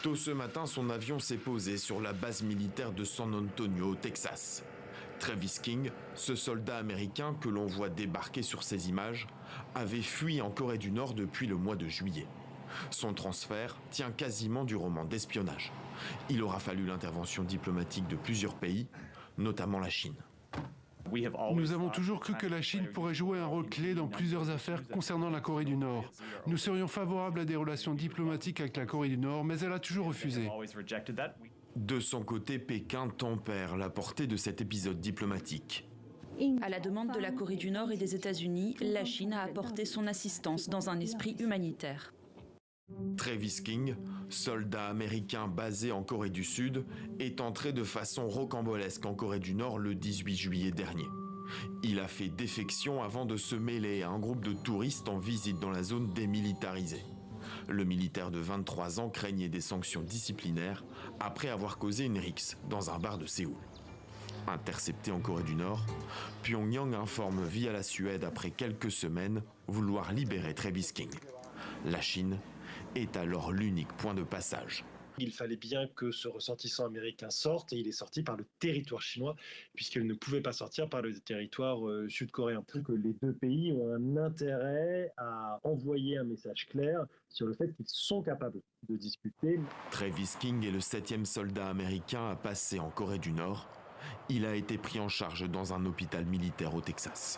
Tôt ce matin, son avion s'est posé sur la base militaire de San Antonio, au Texas. Travis King, ce soldat américain que l'on voit débarquer sur ces images, avait fui en Corée du Nord depuis le mois de juillet. Son transfert tient quasiment du roman d'espionnage. Il aura fallu l'intervention diplomatique de plusieurs pays, notamment la Chine. Nous avons toujours cru que la Chine pourrait jouer un rôle clé dans plusieurs affaires concernant la Corée du Nord. Nous serions favorables à des relations diplomatiques avec la Corée du Nord, mais elle a toujours refusé. De son côté, Pékin tempère la portée de cet épisode diplomatique. À la demande de la Corée du Nord et des États-Unis, la Chine a apporté son assistance dans un esprit humanitaire. Travis King, soldat américain basé en Corée du Sud, est entré de façon rocambolesque en Corée du Nord le 18 juillet dernier. Il a fait défection avant de se mêler à un groupe de touristes en visite dans la zone démilitarisée. Le militaire de 23 ans craignait des sanctions disciplinaires après avoir causé une rixe dans un bar de Séoul. Intercepté en Corée du Nord, Pyongyang informe via la Suède après quelques semaines vouloir libérer Travis King. La Chine est alors l'unique point de passage. Il fallait bien que ce ressortissant américain sorte et il est sorti par le territoire chinois puisqu'il ne pouvait pas sortir par le territoire sud-coréen. Que les deux pays ont un intérêt à envoyer un message clair sur le fait qu'ils sont capables de discuter. Travis King est le 7e soldat américain à passer en Corée du Nord. Il a été pris en charge dans un hôpital militaire au Texas.